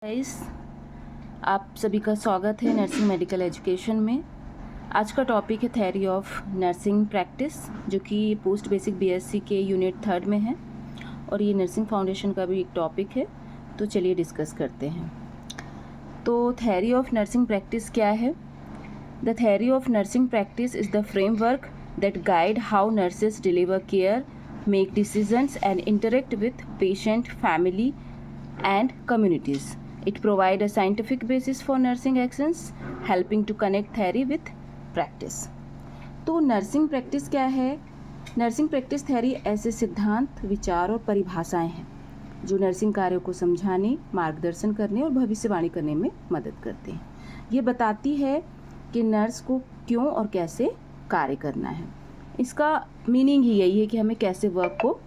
Guys, आप सभी का स्वागत है नर्सिंग मेडिकल एजुकेशन में। आज का टॉपिक है थ्योरी ऑफ नर्सिंग प्रैक्टिस, जो कि पोस्ट बेसिक बीएससी के यूनिट 3 में है और ये नर्सिंग फाउंडेशन का भी एक टॉपिक है। तो चलिए डिस्कस करते हैं। तो थ्योरी ऑफ नर्सिंग प्रैक्टिस क्या है? The theory of nursing practice is the framework that guide how nurses deliver care, make decisions and interact with patient, family and communities. It provides a scientific basis for nursing actions, helping to connect theory with practice. तो nursing practice क्या है? Nursing practice theory ऐसे सिद्धांत, विचार और परिभाषाएं हैं जो नर्सिंग कार्यों को समझाने, मार्गदर्शन करने और भविष्यवाणी करने में मदद करते हैं। ये बताती है कि नर्स को क्यों और कैसे कार्य करना है। इसका मीनिंग ही यही है कि हमें कैसे वर्क को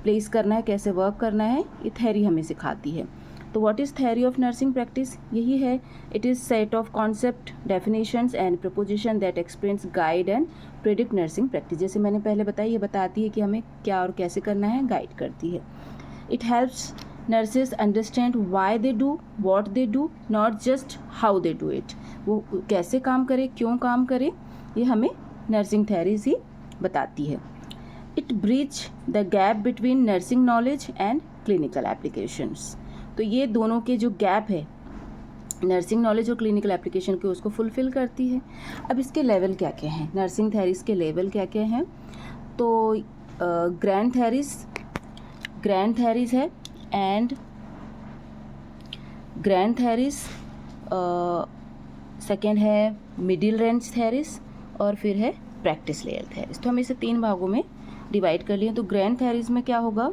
प्लेस करना है, कैसे वर्क करना है, ये थ्योरी हमें सिखाती है। तो what is theory of nursing practice? यही है, it is set of concept, definitions and preposition that explains, guide and predict nursing practice. जैसे मैंने पहले बताया, ये बताती है कि हमें क्या और कैसे करना है, गाइड करती है। It helps nurses understand why they do what they do, not just how they do it. वो कैसे काम करे, क्यों काम करे, ये हमें नर्सिंग थ्योरीज ही बताती है। It bridge the gap between nursing knowledge and clinical applications. तो ये दोनों के जो गैप है नर्सिंग नॉलेज और क्लिनिकल एप्लीकेशन के, उसको फुलफिल करती है। अब इसके लेवल क्या क्या हैं, नर्सिंग थ्योरीज के लेवल क्या क्या हैं? तो ग्रैंड थ्योरीज है एंड ग्रैंड थ्योरीज, सेकेंड है मिडिल रेंज थ्योरीज और फिर है प्रैक्टिस लेयर थ्योरीज। तो हम इसे 3 भागों में डिवाइड कर लिए। तो ग्रैंड थ्योरीज में क्या होगा?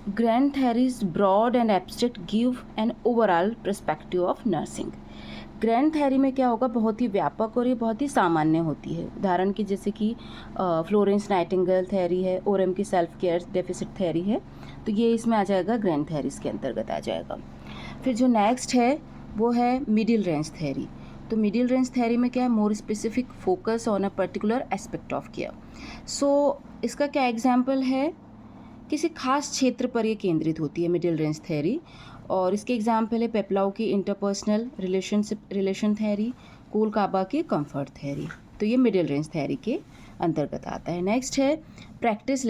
Grand theories broad and abstract give an overall perspective of nursing. Grand theory में क्या होगा? बहुत ही व्यापक और ये बहुत ही सामान्य होती है। उदाहरण की जैसे कि फ्लोरेंस नाइटिंगेल थ्योरी है, ओरम की सेल्फ केयर डेफिसिट थ्योरी है, तो ये इसमें आ जाएगा, ग्रैंड थ्योरीज के अंतर्गत आ जाएगा। फिर जो नेक्स्ट है वो है मिडिल रेंज थ्योरी। तो मिडिल रेंज थ्योरी में क्या है? More specific focus on a particular aspect of care. So इसका क्या एग्जाम्पल है? किसी खास क्षेत्र पर ये केंद्रित होती है मिडिल रेंज थ्योरी, और इसके एग्जाम्पल है पेप्लाउ की इंटरपर्सनल रिलेशन थ्योरी, कोलकाबा की कंफर्ट थ्योरी। तो ये मिडिल रेंज थ्योरी के अंतर्गत आता है। नेक्स्ट है प्रैक्टिस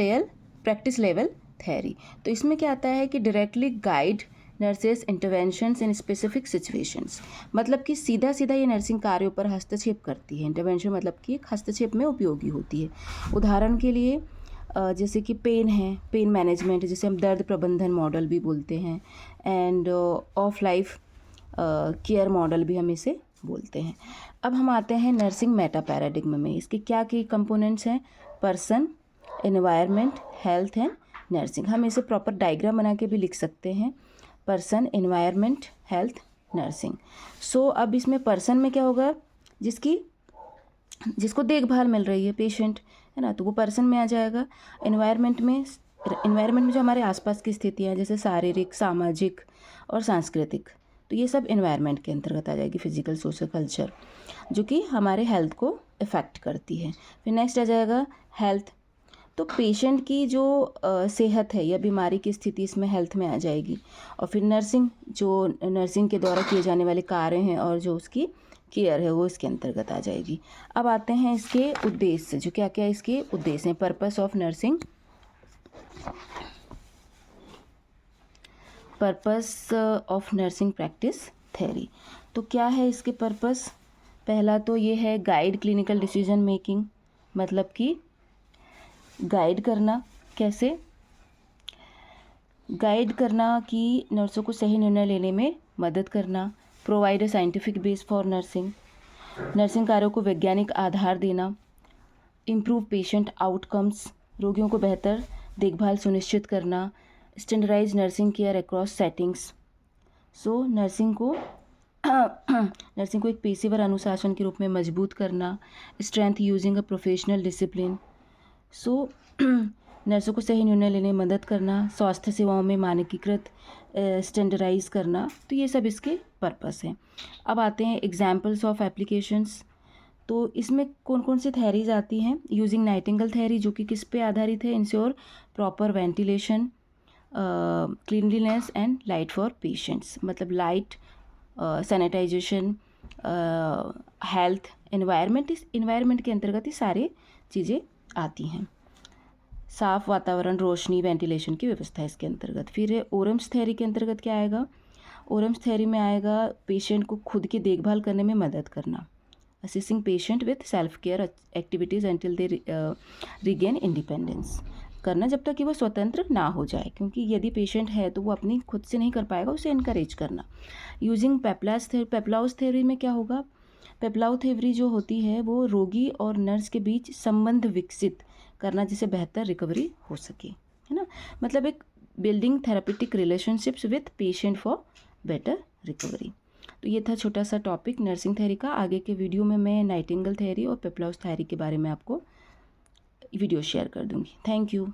लेवल थ्योरी। तो इसमें क्या आता है कि directly guide nurses interventions in specific situations. मतलब कि सीधा सीधा ये नर्सिंग कार्यों पर हस्तक्षेप करती है। इंटरवेंशन मतलब कि एक हस्तक्षेप में उपयोगी होती है। उदाहरण के लिए जैसे कि पेन है, पेन मैनेजमेंट, जिसे हम दर्द प्रबंधन मॉडल भी बोलते हैं, end of life care model भी हम इसे बोलते हैं। अब हम आते हैं नर्सिंग मेटा पैराडिग्म में। इसके क्या क्या कंपोनेंट्स हैं? Person, environment, health and nursing. हम इसे प्रॉपर डायग्राम बना के भी लिख सकते हैं, पर्सन, एनवायरनमेंट, हेल्थ, नर्सिंग। सो अब इसमें पर्सन में क्या होगा? जिसको देखभाल मिल रही है, पेशेंट है ना, तो वो पर्सन में आ जाएगा। एनवायरनमेंट में जो हमारे आसपास की स्थितियाँ, जैसे शारीरिक, सामाजिक और सांस्कृतिक, तो ये सब एनवायरनमेंट के अंतर्गत आ जाएगी। फिजिकल, सोशल, कल्चर, जो कि हमारे हेल्थ को इफ़ेक्ट करती है। फिर नेक्स्ट आ जाएगा हेल्थ। तो पेशेंट की जो सेहत है या बीमारी की स्थिति इसमें हेल्थ में आ जाएगी। और फिर नर्सिंग, जो नर्सिंग के द्वारा किए जाने वाले कार्य हैं और जो उसकी केयर है, वो इसके अंतर्गत आ जाएगी। अब आते हैं इसके उद्देश्य, जो क्या क्या इसके उद्देश्य हैं। Purpose of nursing practice theory. तो क्या है इसके पर्पस? पहला तो ये है गाइड क्लिनिकल डिसीजन मेकिंग, मतलब कि गाइड करना। कैसे गाइड करना? कि नर्सों को सही निर्णय लेने में मदद करना। Provide a scientific base for nursing कार्यों को वैज्ञानिक आधार देना। इम्प्रूव पेशेंट आउटकम्स, रोगियों को बेहतर देखभाल सुनिश्चित करना। Standardize nursing care across settings. So nursing को एक पेशेवर अनुशासन के रूप में मजबूत करना। Strength using a professional discipline. So नर्सों को सही निर्णय लेने में मदद करना, स्वास्थ्य सेवाओं में मानकीकृत स्टैंडर्डाइज करना। तो ये सब इसके पर्पस हैं। अब आते हैं एग्जाम्पल्स ऑफ एप्लीकेशंस। तो इसमें कौन कौन सी थ्योरीज आती हैं? यूजिंग नाइटिंगेल थ्योरी, जो कि किस पे आधारित है? Ensure proper ventilation cleanliness and light for patients, मतलब लाइट, सैनिटाइजेशन, हेल्थ, एनवायरनमेंट, इस इन्वायरमेंट के अंतर्गत ये सारे चीज़ें आती हैं। साफ वातावरण, रोशनी, वेंटिलेशन की व्यवस्था इसके अंतर्गत। फिर ओरम्स थ्योरी के अंतर्गत क्या आएगा? ओरम्स थ्योरी में आएगा पेशेंट को खुद की देखभाल करने में मदद करना, assisting patient with self care activities until they regain independence, करना जब तक कि वो स्वतंत्र ना हो जाए, क्योंकि यदि पेशेंट है तो वो अपनी खुद से नहीं कर पाएगा, उसे इनकरेज करना। यूजिंग पेप्लाउस थ्योरी में क्या होगा? पेप्लाउ थ्योरी जो होती है वो रोगी और नर्स के बीच संबंध विकसित करना जिससे बेहतर रिकवरी हो सके, है ना। मतलब एक building therapeutic relationships with patient for better recovery. तो ये था छोटा सा टॉपिक नर्सिंग थ्योरी का। आगे के वीडियो में मैं नाइटिंगेल थ्योरी और पेप्लाउस थ्योरी के बारे में आपको वीडियो शेयर कर दूँगी। Thank you.